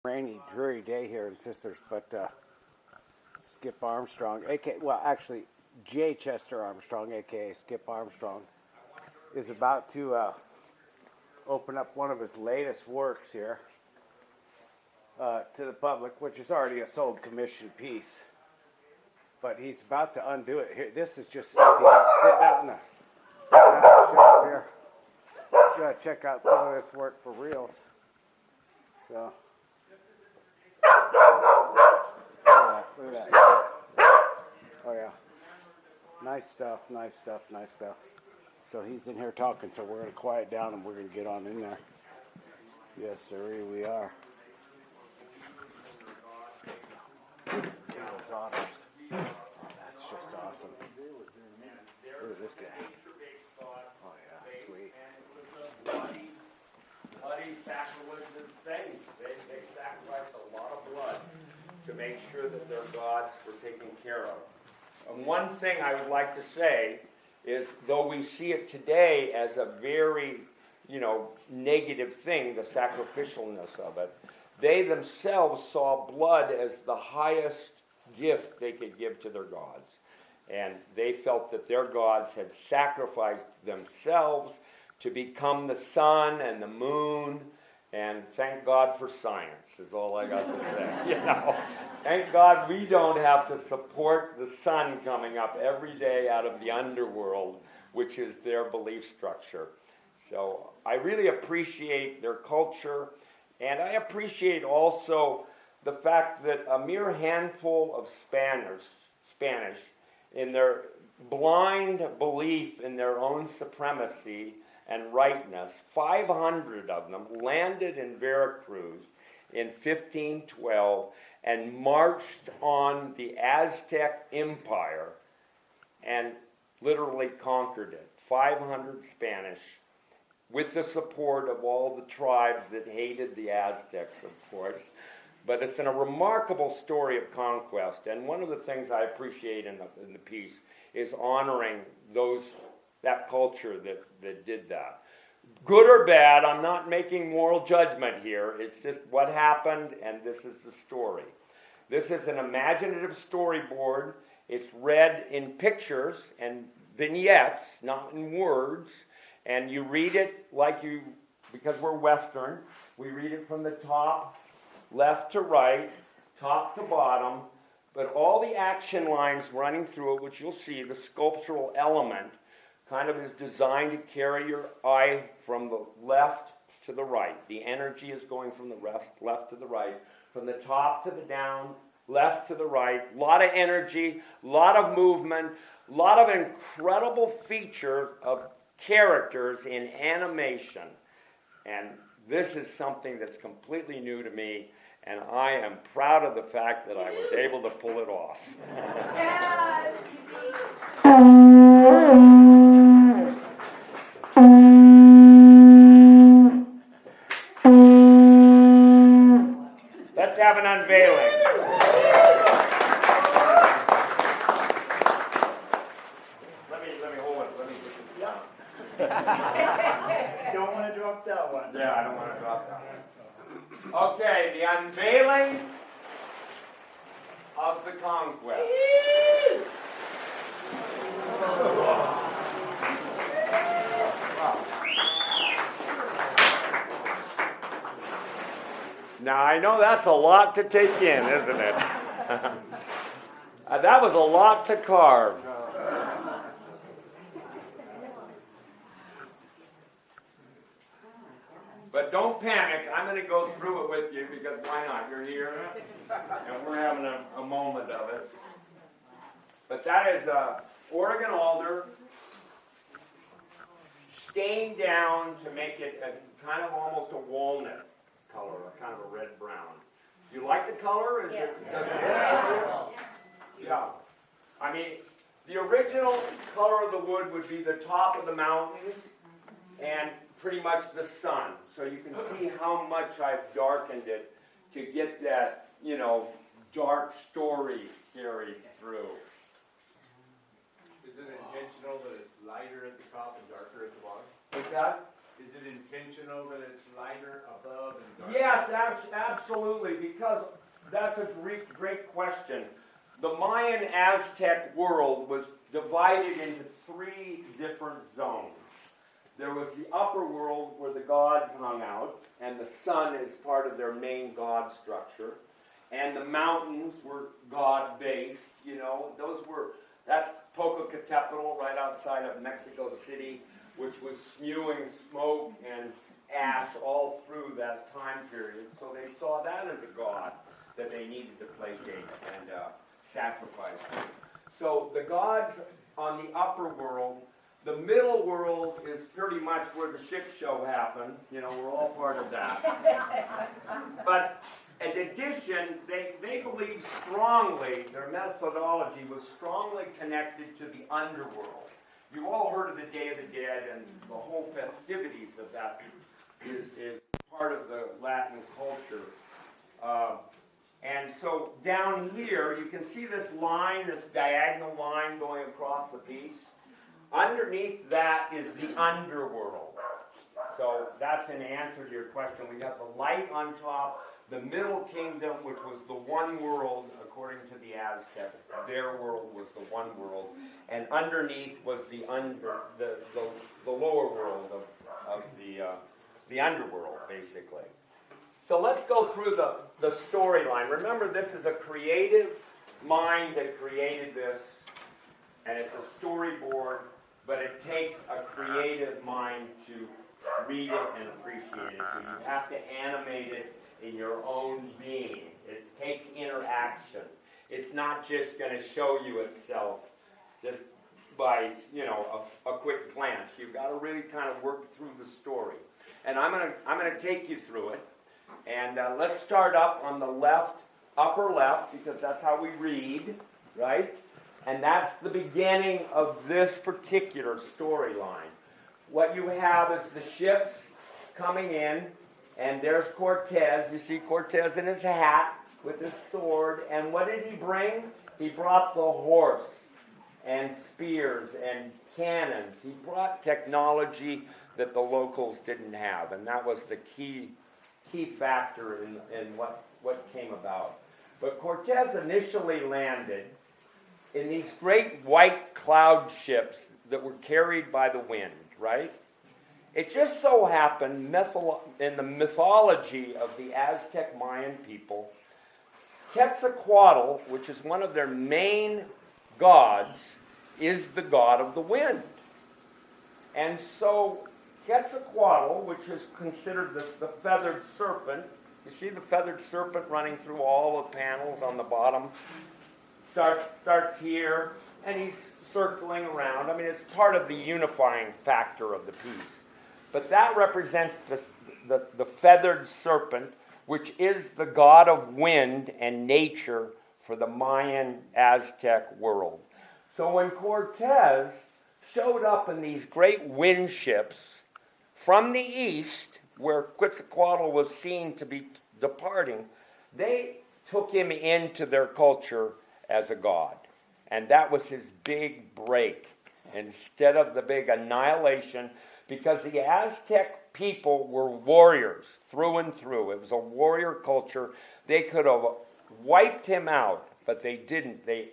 Rainy, dreary day here in Sisters, but Skip Armstrong, actually J. Chester Armstrong, aka Skip Armstrong, is about to open up one of his latest works here to the public, which is already a sold commission piece. But he's about to undo it. Here, this is just stuff he has sitting out in the shop here. You gotta check out some of this work for reals. So. Look at that. Oh yeah. Nice stuff. So he's in here talking, so we're going to quiet down and we're going to get on in there. Yes, sir, we are. That's honest. That's just awesome. Look at this guy. Oh yeah, sweet. Bloody sacrilegious things. They sacrificed a lot of blood to make sure that their gods were taken care of. And one thing I would like to say is, though we see it today as a very, negative thing, the sacrificialness of it, they themselves saw blood as the highest gift they could give to their gods. And they felt that their gods had sacrificed themselves to become the sun and the moon. And thank God for science, is all I got to say. Thank God we don't have to support the sun coming up every day out of the underworld, which is their belief structure. So I really appreciate their culture, and I appreciate also the fact that a mere handful of Spanish, in their blind belief in their own supremacy and rightness, 500 of them landed in Veracruz in 1512 and marched on the Aztec Empire and literally conquered it. 500 Spanish, with the support of all the tribes that hated the Aztecs, of course. But it's a remarkable story of conquest, and one of the things I appreciate in the piece is honoring that culture that did that. Good or bad, I'm not making moral judgment here. It's just what happened, and this is the story. This is an imaginative storyboard. It's read in pictures and vignettes, not in words, and you read it because we're Western, we read it from the top, left to right, top to bottom, but all the action lines running through it, which you'll see, the sculptural element, kind of is designed to carry your eye from the left to the right. The energy is going from the left to the right, from the top to the down, left to the right. A lot of energy, a lot of movement, a lot of incredible features of characters in animation. And this is something that's completely new to me, and I am proud of the fact that I was able to pull it off. Let's have an unveiling. Let me hold it. Let me get this down. Don't want to drop that one. Yeah, I don't want to drop that one. Okay, the unveiling of the conquest. Now, I know that's a lot to take in, isn't it? That was a lot to carve. But don't panic. I'm going to go through it with you because why not? You're here, and we're having a moment of it. But that is Oregon alder stained down to make it a kind of almost a walnut color, kind of a red-brown. Do you like the color? Yeah. I mean, the original color of the wood would be the top of the mountains and pretty much the sun. So you can see how much I've darkened it to get that, dark story carried through. Is it intentional that it's lighter at the top and darker at the bottom? What's that? Is it intentional that it's lighter above and darker? Yes, absolutely, because that's a great question. The Mayan Aztec world was divided into 3 different zones. There was the upper world where the gods hung out, and the sun is part of their main god structure. And the mountains were god-based, you know. That's Popocatépetl right outside of Mexico City, which was spewing smoke and ash all through that time period. So they saw that as a god that they needed to placate and sacrifice. So the gods on the upper world, the middle world is pretty much where the shit show happened. You know, we're all part of that. But in addition, they believed strongly, their methodology was strongly connected to the underworld. You've all heard of the Day of the Dead, and the whole festivities of that is part of the Latin culture. And so down here, you can see this line, this diagonal line going across the piece. Underneath that is the underworld. So that's an answer to your question. We got the light on top, the middle kingdom, which was the one world, according to the Aztecs. Their world was the one world. And underneath was the lower world of the underworld, basically. So let's go through the storyline. Remember, this is a creative mind that created this, and it's a storyboard, but it takes a creative mind to read it and appreciate it. So you have to animate it in your own being. It takes interaction. It's not just going to show you itself just by, a quick glance. You've got to really kind of work through the story. And I'm going to take you through it. And let's start up on the left, upper left, because that's how we read, right? And that's the beginning of this particular storyline. What you have is the ships coming in, and there's Cortes. You see Cortes in his hat with his sword. And what did he bring? He brought the horse and spears and cannons. He brought technology that the locals didn't have, and that was the key factor in what came about. But Cortes initially landed in these great white cloud ships that were carried by the wind, right? It just so happened in the mythology of the Aztec Mayan people, Quetzalcoatl, which is one of their main gods, is the god of the wind. And so Quetzalcoatl, which is considered the feathered serpent, you see the feathered serpent running through all the panels on the bottom, starts here, and he's circling around. I mean, it's part of the unifying factor of the piece. But that represents the feathered serpent, which is the god of wind and nature for the Mayan Aztec world. So when Cortes showed up in these great wind ships from the east, where Quetzalcoatl was seen to be departing, they took him into their culture as a god. And that was his big break. Instead of the big annihilation, because the Aztec people were warriors through and through. It was a warrior culture. They could have wiped him out, but they didn't. They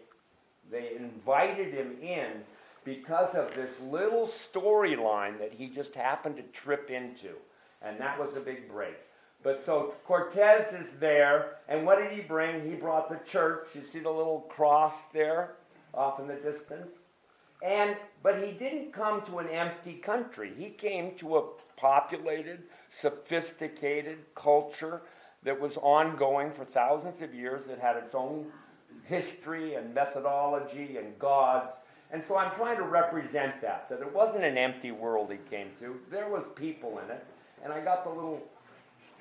invited him in because of this little storyline that he just happened to trip into. And that was a big break. But so Cortes is there, and what did he bring? He brought the church. You see the little cross there off in the distance? But he didn't come to an empty country. He came to a populated, sophisticated culture that was ongoing for thousands of years, that had its own history and methodology and gods. And so I'm trying to represent that it wasn't an empty world he came to. There was people in it. And I got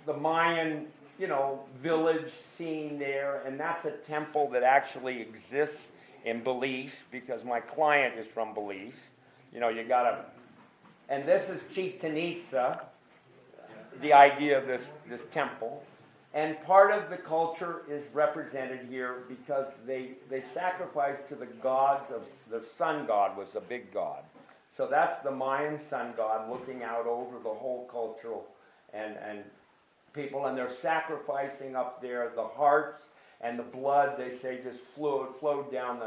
the Mayan, village scene there, and that's a temple that actually exists in Belize, because my client is from Belize. And this is Chichen Itza, the idea of this temple. And part of the culture is represented here because they sacrificed to the gods of, the sun god was a big god. So that's the Mayan sun god looking out over the whole cultural and people, and they're sacrificing up there. The hearts and the blood, they say, just flowed down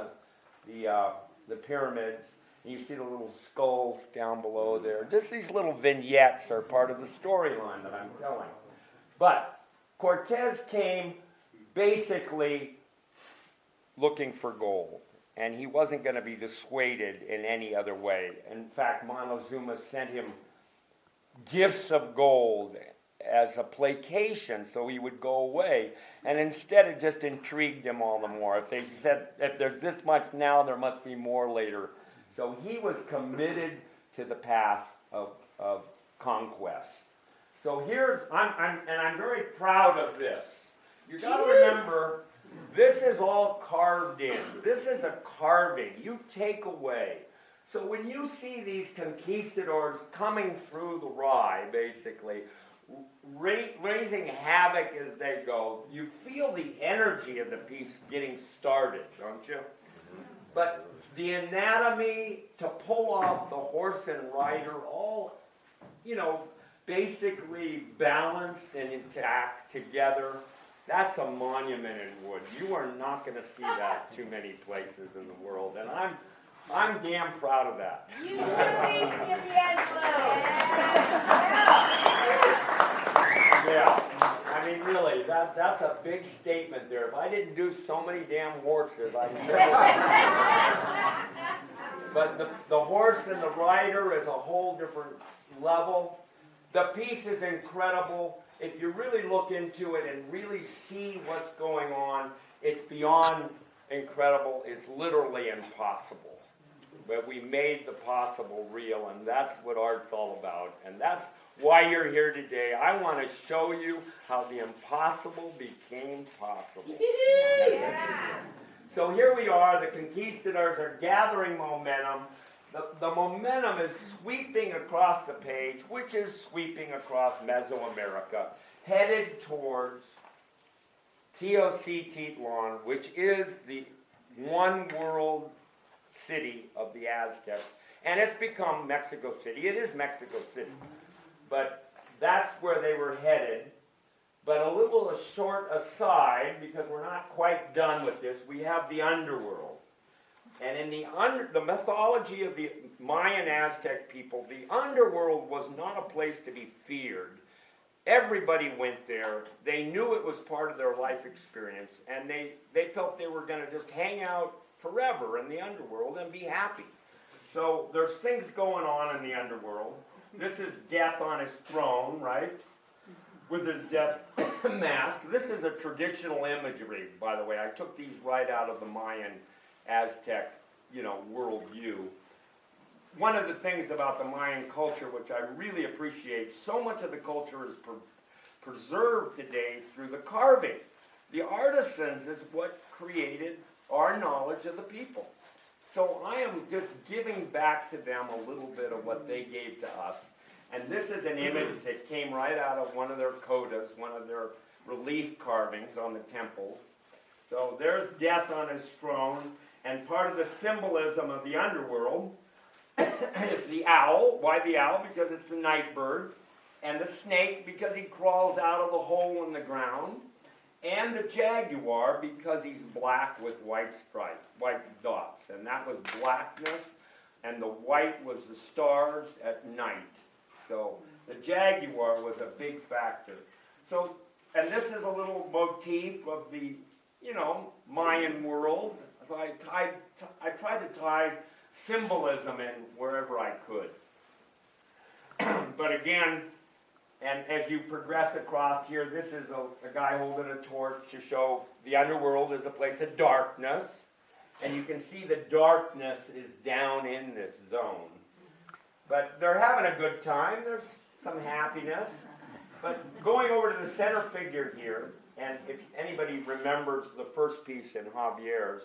the pyramids. And you see the little skulls down below there. Just these little vignettes are part of the storyline that I'm telling. But Cortes came basically looking for gold, and he wasn't going to be dissuaded in any other way. In fact, Montezuma sent him gifts of gold as a placation so he would go away, and instead it just intrigued him all the more. If they said, if there's this much now, there must be more later. So he was committed to the path of conquest. So I'm very proud of this. You got to remember, this is all carved in. This is a carving. You take away. So when you see these conquistadors coming through the rye, basically, raising havoc as they go, you feel the energy of the piece getting started, don't you? But the anatomy to pull off the horse and rider, all, basically balanced and intact together, that's a monument in wood. You are not going to see that too many places in the world, and I'm damn proud of that. You should be Yeah, I mean, really, that's a big statement there. If I didn't do so many damn horses, I'd never. But the horse and the rider is a whole different level. The piece is incredible. If you really look into it and really see what's going on, it's beyond incredible. It's literally impossible. But we made the possible real, and that's what art's all about. And that's why you're here today. I want to show you how the impossible became possible. Yeah. So here we are. The conquistadors are gathering momentum. The momentum is sweeping across the page, which is sweeping across Mesoamerica, headed towards Tenochtitlan, which is the one world city of the Aztecs, and it's become Mexico City. It is Mexico City, but that's where they were headed. But a short aside, because we're not quite done with this, we have the Underworld. And in the mythology of the Mayan Aztec people, the Underworld was not a place to be feared. Everybody went there. They knew it was part of their life experience, and they felt they were going to just hang out forever in the Underworld and be happy. So there's things going on in the Underworld. This is Death on his throne, right? With his death mask. This is a traditional imagery, by the way. I took these right out of the Mayan Aztec, worldview. One of the things about the Mayan culture, which I really appreciate, so much of the culture is preserved today through the carving. The artisans is what created our knowledge of the people. So I am just giving back to them a little bit of what they gave to us. And this is an image that came right out of one of their codas, one of their relief carvings on the temples. So there's Death on his throne, and part of the symbolism of the Underworld is the owl. Why the owl? Because it's the night bird. And the snake, because he crawls out of the hole in the ground. And the jaguar, because he's black with white stripes, white dots. And that was blackness, and the white was the stars at night. So the jaguar was a big factor. So, and this is a little motif of the, Mayan world. So I tried to tie symbolism in wherever I could. But again, and as you progress across here, this is a guy holding a torch to show the Underworld is a place of darkness. And you can see the darkness is down in this zone. But they're having a good time. There's some happiness. But going over to the center figure here, and if anybody remembers the first piece in Javier's,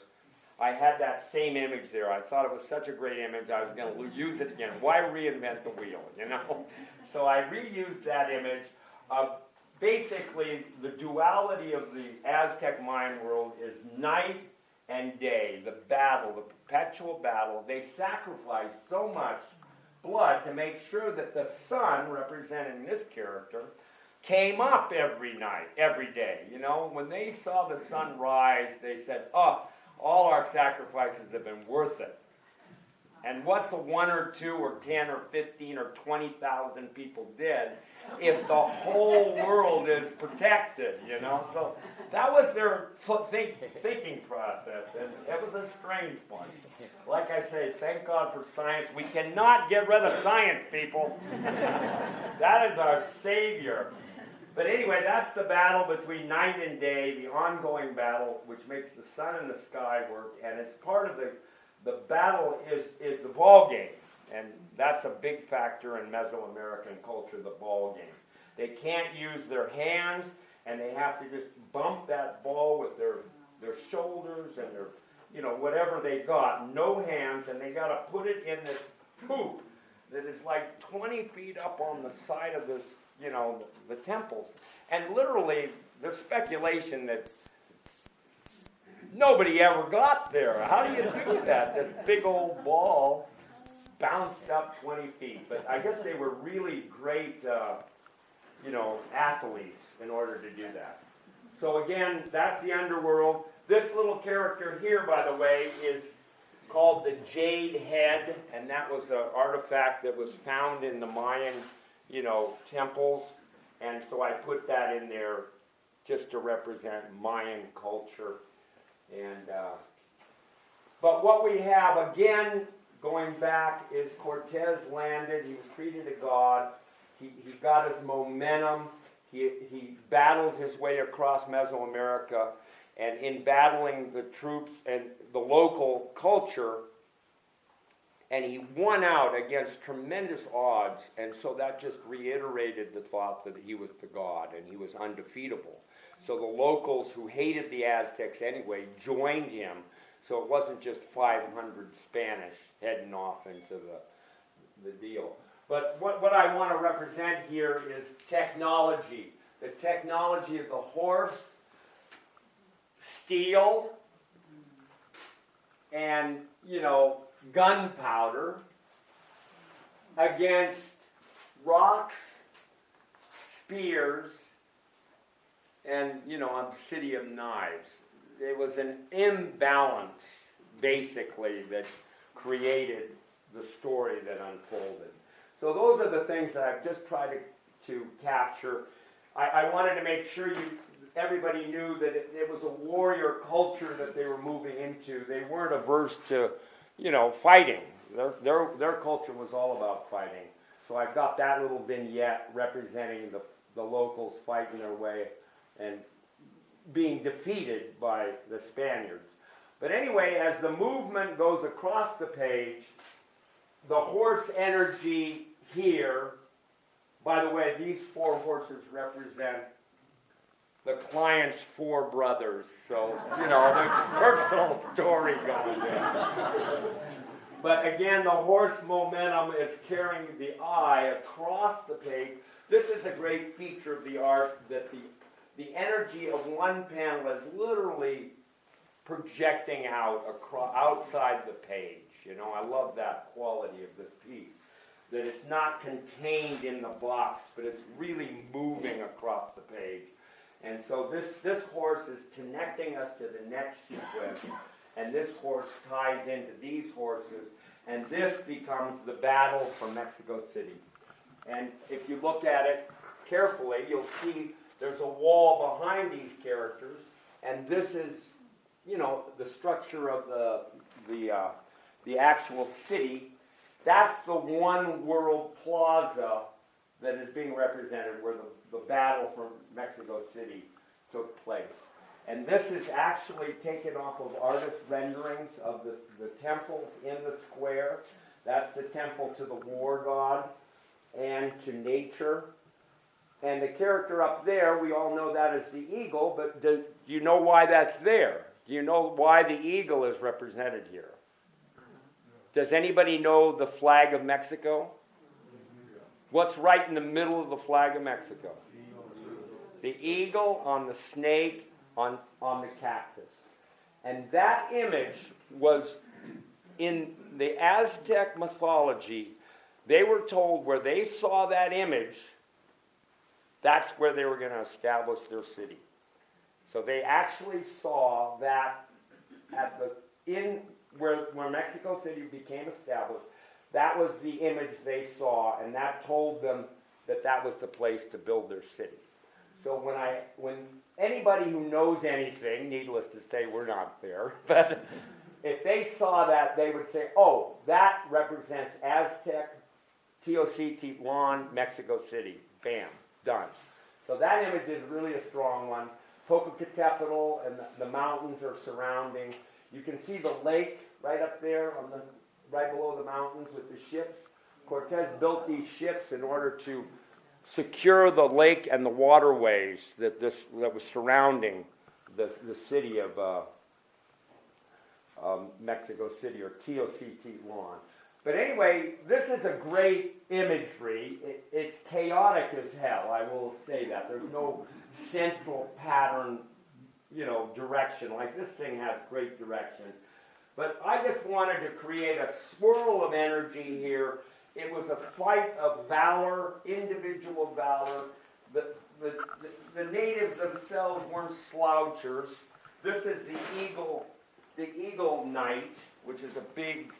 I had that same image there. I thought it was such a great image, I was going to use it again. Why reinvent the wheel, So I reused that image of basically the duality of the Aztec Mayan world is night and day, the battle, the perpetual battle. They sacrifice so much blood to make sure that the sun, representing this character, came up every night, every day. You know, when they saw the sun rise, they said, oh, all our sacrifices have been worth it. And what's the 1 or 2 or 10 or 15 or 20,000 people did if the whole world is protected, you know? So that was their thinking process, and it was a strange one. Like I say, thank God for science. We cannot get rid of science, people. That is our savior. But anyway, that's the battle between night and day, the ongoing battle, which makes the sun and the sky work, and it's part of the battle is the ball game, and that's a big factor in Mesoamerican culture, the ball game. They can't use their hands, and they have to just bump that ball with their shoulders and their, you know, whatever they got, no hands, and they got to put it in this hoop that is like 20 feet up on the side of this, you know, the temples. And literally, there's speculation that nobody ever got there. How do you do that? This big old ball bounced up 20 feet. But I guess they were really great, you know, athletes in order to do that. So again, that's the underworld. This little character here, by the way, is called the jade head, and that was an artifact that was found in the Mayan, you know, temples. And so I put that in there just to represent Mayan culture. And but what we have, again, going back, is Cortes landed. He was treated a god. He got his momentum. He battled his way across Mesoamerica. And in battling the troops and the local culture, and he won out against tremendous odds. And so that just reiterated the thought that he was the god and he was undefeatable. So the locals who hated the Aztecs anyway joined him. So it wasn't just 500 Spanish heading off into the deal. But what I want to represent here is technology. The technology of the horse, steel, and, you know, gunpowder against rocks, spears, and, you know, obsidian knives. It was an imbalance, basically, that created the story that unfolded. So those are the things that I've just tried to capture. I wanted to make sure everybody knew that it was a warrior culture that they were moving into. They weren't averse to, you know, fighting. Their culture was all about fighting. So I've got that little vignette representing the locals fighting their way and being defeated by the Spaniards. But anyway, as the movement goes across the page, the horse energy here, by the way, these 4 horses represent the client's 4 brothers. So, you know, there's personal story going there. But again, the horse momentum is carrying the eye across the page. This is a great feature of the art, that the energy of one panel is literally projecting outside the page. You know, I love that quality of this piece, that it's not contained in the box, but it's really moving across the page. And so this horse is connecting us to the next sequence, and this horse ties into these horses, and this becomes the battle for Mexico City. And if you look at it carefully, you'll see there's a wall behind these characters, and this is, you know, the structure of the actual city. That's the one world plaza that is being represented, where the battle for Mexico City took place. And this is actually taken off of artist renderings of the temples in the square. That's the temple to the war god and to nature. And the character up there, we all know that as the eagle, but do you know why that's there? Do you know why the eagle is represented here? Does anybody know the flag of Mexico? What's right in the middle of the flag of Mexico? The eagle on the snake on the cactus. And that image was, in the Aztec mythology, they were told where they saw that image, that's where they were going to establish their city. So they actually saw that at where Mexico City became established. That was the image they saw, and that told them that was the place to build their city. So when anybody who knows anything, needless to say, we're not there, but if they saw that, they would say, "Oh, that represents Aztec, Tenochtitlan, Mexico City." Bam, done. So that image is really a strong one. Popocatépetl and the mountains are surrounding. You can see the lake right up there right below the mountains with the ships. Cortes built these ships in order to secure the lake and the waterways that was surrounding the city of Mexico City, or Tenochtitlan. But anyway, this is a great imagery. It's chaotic as hell, I will say that. There's no central pattern, direction. Like, this thing has great direction. But I just wanted to create a swirl of energy here. It was a fight of valor, individual valor. The natives themselves weren't slouchers. This is the eagle knight, which is a big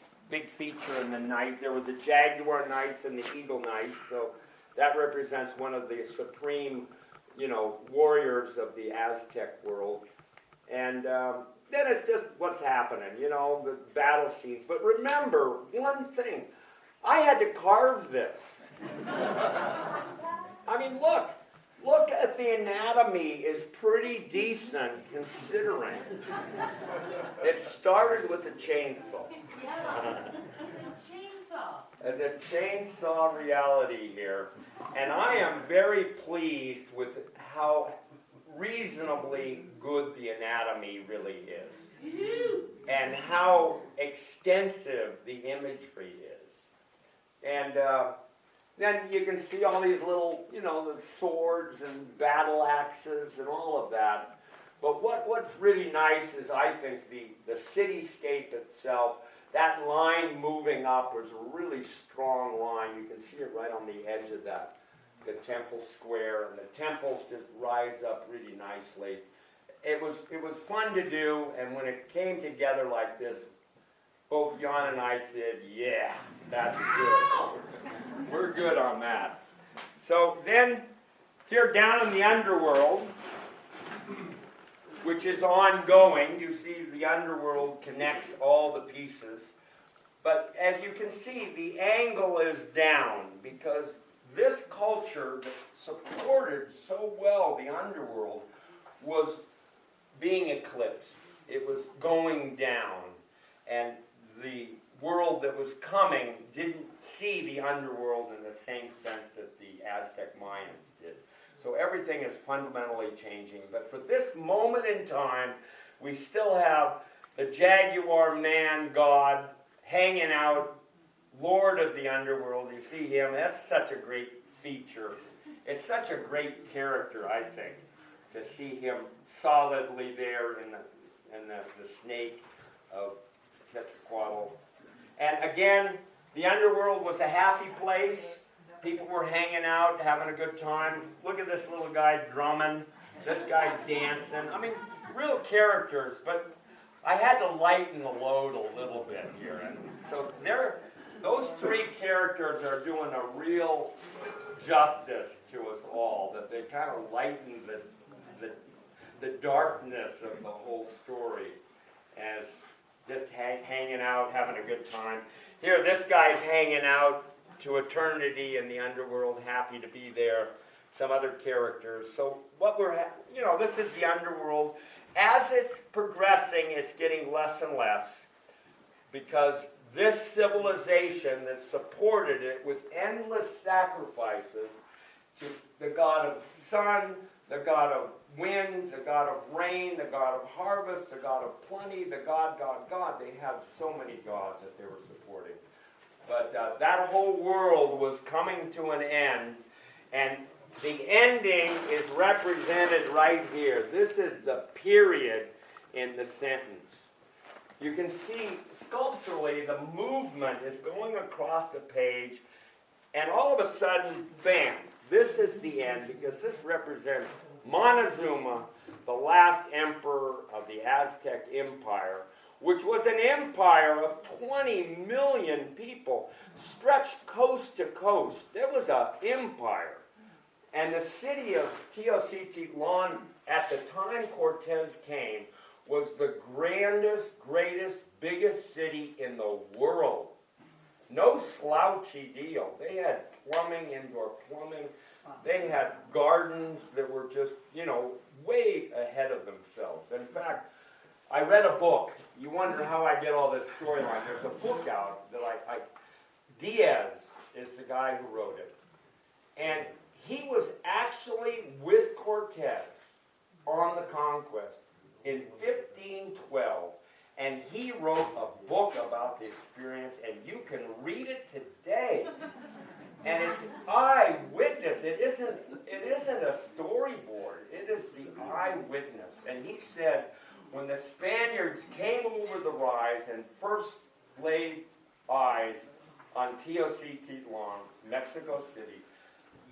feature in the knight. There were the jaguar knights and the eagle knights, so that represents one of the supreme, warriors of the Aztec world. And then it's just what's happening, the battle scenes. But remember one thing, I had to carve this. I mean, look at the anatomy is pretty decent considering. It started with a chainsaw. And the chainsaw reality here. And I am very pleased with how reasonably good the anatomy really is. And how extensive the imagery is. And then you can see all these little, the swords and battle axes and all of that. But what's really nice is, I think, the cityscape itself. That line moving up was a really strong line. You can see it right on the edge of the temple square, and the temples just rise up really nicely. It was fun to do, and when it came together like this, both Jan and I said, "Yeah, that's good. We're good on that." So then, here down in the Underworld, which is ongoing, you see the Underworld connects all the pieces. But as you can see, the angle is down, because this culture that supported so well the Underworld was being eclipsed. It was going down, and the world that was coming didn't see the Underworld in the same sense that the Aztec Mayans did. So everything is fundamentally changing. But for this moment in time, we still have the Jaguar man god hanging out, Lord of the Underworld. You see him. That's such a great feature. It's such a great character, I think, to see him solidly there in the snake of Quetzalcoatl. And again, the Underworld was a happy place. People were hanging out, having a good time. Look at this little guy drumming. This guy's dancing. I mean, real characters, but I had to lighten the load a little bit here. And so those three characters are doing a real justice to us all, that they kind of lighten the darkness of the whole story as just hanging out, having a good time. Here, this guy's hanging out to eternity in the Underworld, happy to be there. Some other characters. So this is the Underworld. As it's progressing, it's getting less and less, because this civilization that supported it with endless sacrifices to the god of sun, the god of wind, the god of rain, the god of harvest, the god of plenty, the god. They have so many gods that they were supporting. But that whole world was coming to an end, and the ending is represented right here. This is the period in the sentence. You can see sculpturally the movement is going across the page, And all of a sudden, bam, this is the end, because this represents Montezuma, the last emperor of the Aztec Empire, which was an empire of 20 million people, stretched coast to coast. There was an empire. And the city of Tenochtitlan, at the time Cortes came, was the grandest, greatest, biggest city in the world. No slouchy deal. They had plumbing, indoor plumbing. They had gardens that were just, way ahead of themselves. In fact, I read a book. You wonder how I get all this storyline. There's a book out that Diaz is the guy who wrote it. And he was actually with Cortes on the conquest in 1512. And he wrote a book about the experience, and you can read it today. And it's eyewitness. It isn't a storyboard. It is the eyewitness. And he said, when the Spaniards came over the rise and first laid eyes on Tenochtitlan, Mexico City,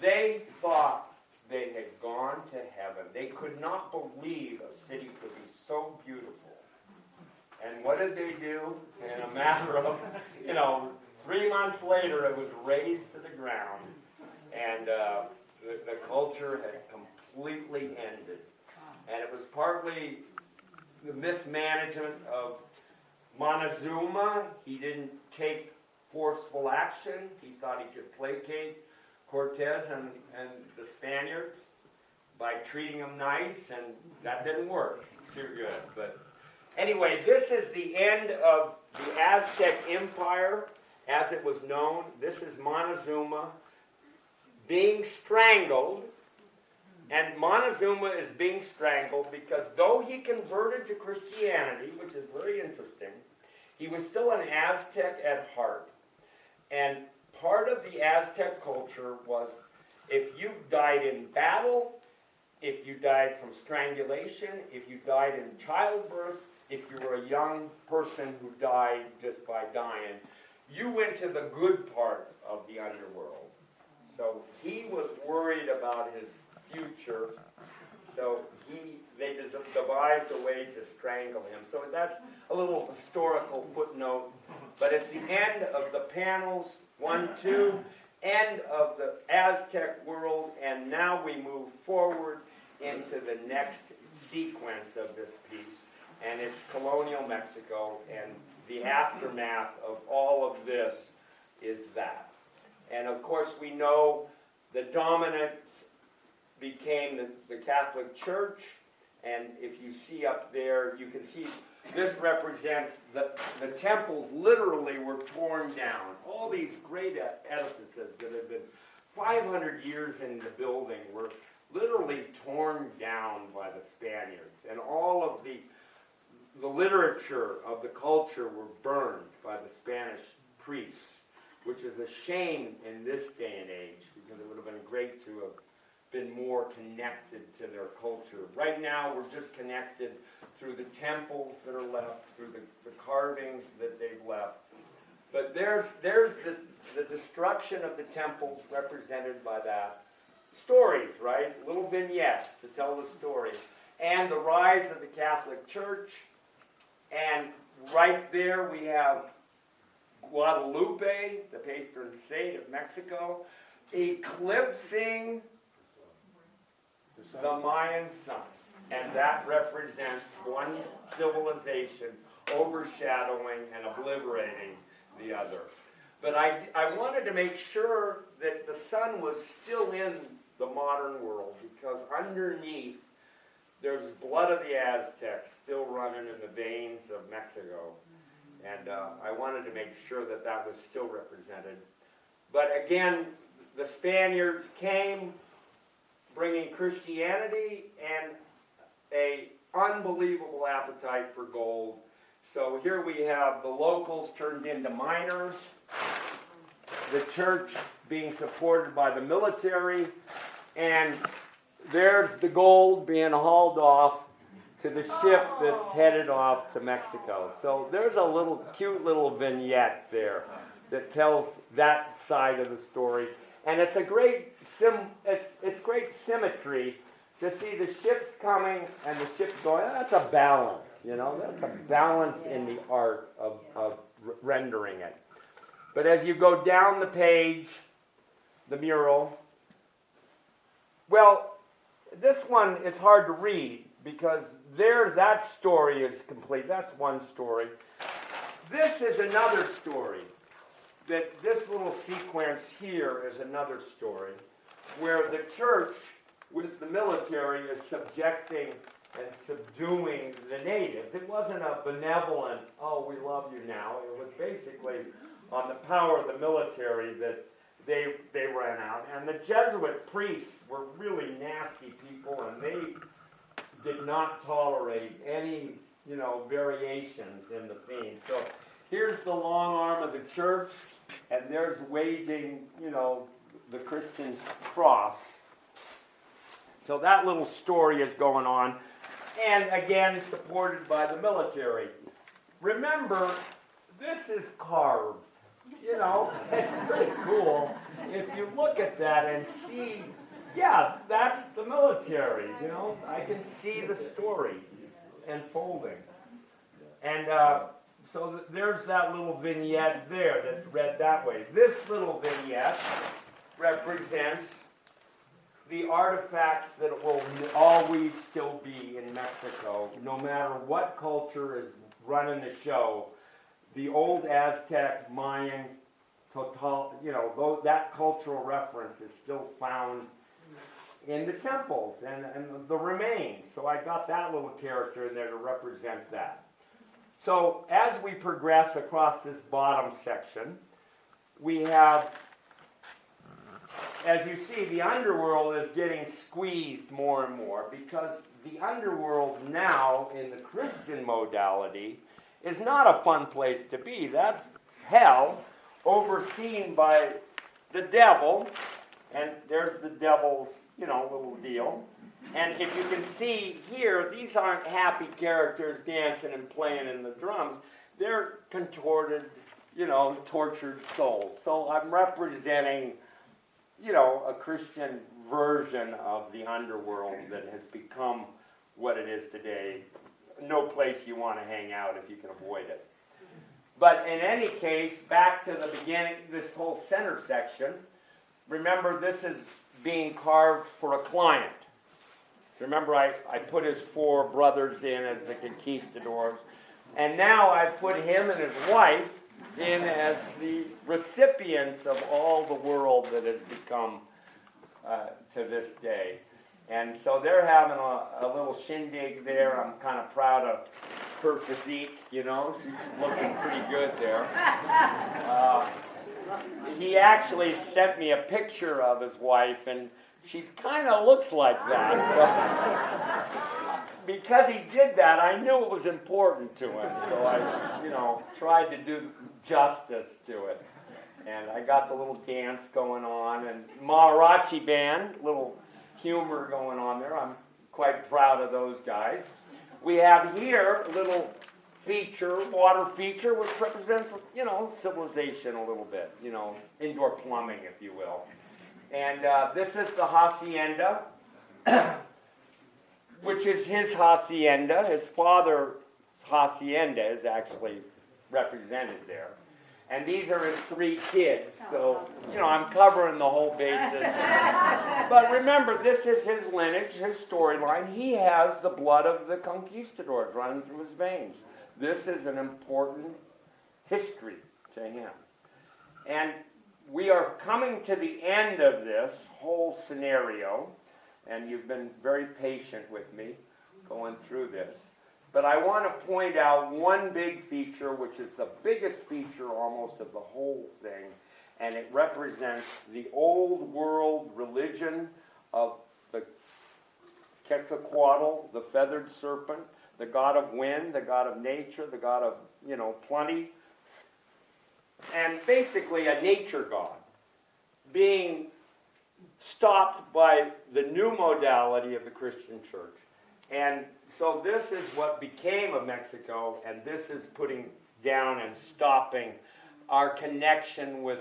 they thought they had gone to heaven. They could not believe a city could be so beautiful. And what did they do? In a matter of, 3 months later, it was razed to the ground, and the culture had completely ended. And it was partly the mismanagement of Montezuma. He didn't take forceful action. He thought he could placate Cortes and the Spaniards by treating them nice, and that didn't work too good. But anyway, this is the end of the Aztec Empire as it was known. This is Montezuma being strangled. And Montezuma is being strangled because though he converted to Christianity, which is very interesting, he was still an Aztec at heart. And part of the Aztec culture was if you died in battle, if you died from strangulation, if you died in childbirth, if you were a young person who died just by dying, you went to the good part of the underworld. So he was worried about his future, so they devised a way to strangle him. So that's a little historical footnote, but it's the end of the panels, 1, 2, end of the Aztec world, and now we move forward into the next sequence of this piece, and it's colonial Mexico, and the aftermath of all of this is that. And of course we know the dominant became the Catholic Church, and if you see up there, you can see this represents the temples literally were torn down. All these great edifices that have been 500 years in the building were literally torn down by the Spaniards, and all of the literature of the culture were burned by the Spanish priests, which is a shame in this day and age, because it would have been great to have been more connected to their culture. Right now, we're just connected through the temples that are left, through the carvings that they've left. But there's the destruction of the temples represented by that. Stories, right? Little vignettes to tell the story. And the rise of the Catholic Church. And right there we have Guadalupe, the patron saint of Mexico, eclipsing the Mayan sun. And that represents one civilization overshadowing and obliterating the other. But I wanted to make sure that the sun was still in the modern world, because underneath there's blood of the Aztecs still running in the veins of Mexico. And I wanted to make sure that that was still represented. But again, the Spaniards came bringing Christianity and an unbelievable appetite for gold. So here we have the locals turned into miners, the church being supported by the military, and there's the gold being hauled off to the ship that's headed off to Mexico. So there's a cute little vignette there that tells that side of the story. And it's a great it's great symmetry to see the ships coming and the ships going. That's a balance, that's a balance in the art of rendering it. But as you go down the page, the mural, well, this one is hard to read because that story is complete. That's one story. This is another story. This little sequence here is another story where the church with the military is subjecting and subduing the natives. It wasn't a benevolent, oh, we love you now. It was basically on the power of the military that they ran out. And the Jesuit priests were really nasty people, and they did not tolerate any, variations in the theme. So here's the long arm of the church, and there's waving, the Christian cross. So that little story is going on, and again, supported by the military. Remember, this is carved. It's pretty cool if you look at that and see, yeah, that's the military, I can see the story unfolding. And so there's that little vignette there that's read that way. This little vignette represents the artifacts that will always still be in Mexico, no matter what culture is running the show. The old Aztec, Mayan, that cultural reference is still found in the temples and the remains. So I got that little character in there to represent that. So as we progress across this bottom section, we have, as you see, the underworld is getting squeezed more and more because the underworld now in the Christian modality is not a fun place to be. That's hell overseen by the devil, and there's the devil's, little deal. And if you can see here, these aren't happy characters dancing and playing in the drums. They're contorted, tortured souls. So I'm representing, a Christian version of the underworld that has become what it is today. No place you want to hang out if you can avoid it. But in any case, back to the beginning, this whole center section, remember this is being carved for a client. Remember I put his 4 brothers in as the conquistadors, and now I put him and his wife in as the recipients of all the world that has become to this day. And so they're having a little shindig there. I'm kind of proud of her physique, she's looking pretty good there. He actually sent me a picture of his wife, and she kind of looks like that. So, because he did that, I knew it was important to him. So I, tried to do justice to it. And I got the little dance going on, and mariachi band, little humor going on there. I'm quite proud of those guys. We have here a little feature, water feature, which represents, civilization a little bit, indoor plumbing, if you will. And this is the hacienda, which is his hacienda. His father's hacienda is actually represented there. And these are his 3 kids, so, I'm covering the whole basis. But remember, this is his lineage, his storyline. He has the blood of the conquistadors running through his veins. This is an important history to him. And we are coming to the end of this whole scenario, and you've been very patient with me going through this. But I want to point out one big feature, which is the biggest feature almost of the whole thing, and it represents the old world religion of the Quetzalcoatl, the feathered serpent, the god of wind, the god of nature, the god of, plenty, and basically a nature god, being stopped by the new modality of the Christian church. And so this is what became of Mexico, and this is putting down and stopping our connection with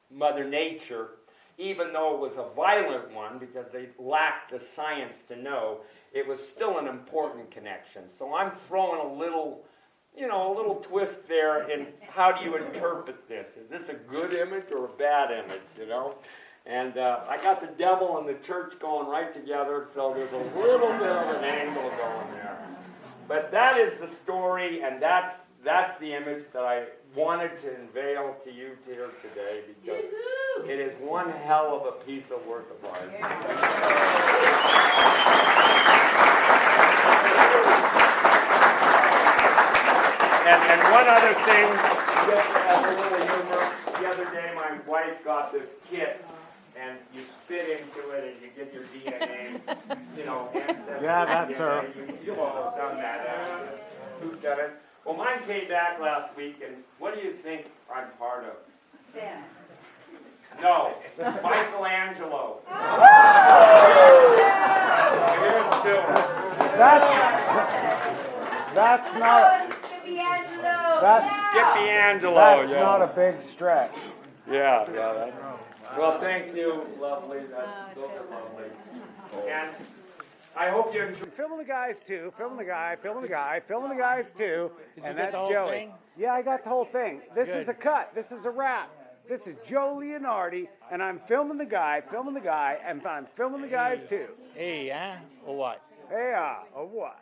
Mother Nature, even though it was a violent one because they lacked the science to know, it was still an important connection. So I'm throwing a little twist there in how do you interpret this? Is this a good image or a bad image, And I got the devil and the church going right together, so there's a little bit of an angle going there. But that is the story, and that's the image that I wanted to unveil to you here today, because it is one hell of a piece of work of art. And one other thing, just as a little humor, the other day my wife got this kit, and you spit into it and you get your DNA, ancestry. Yeah, that's her. You've all done that. Who's done it? Well, mine came back last week, and what do you think I'm part of? Then. No, Michelangelo. Here's two. That's not. Skippy Angelo. Skippy Angelo. That's yeah. not a big stretch. Yeah. Well, thank you, lovely. Those are lovely. And I hope you enjoy. Filming the guys too. Filming the guys too. And that's the whole Joey. thing? Yeah, I got the whole thing. This Good. is a cut. This is a wrap. This is Joe Leonardi, and I'm filming the guy, and I'm filming the guys too. Hey, huh? Or what? Hey, or what?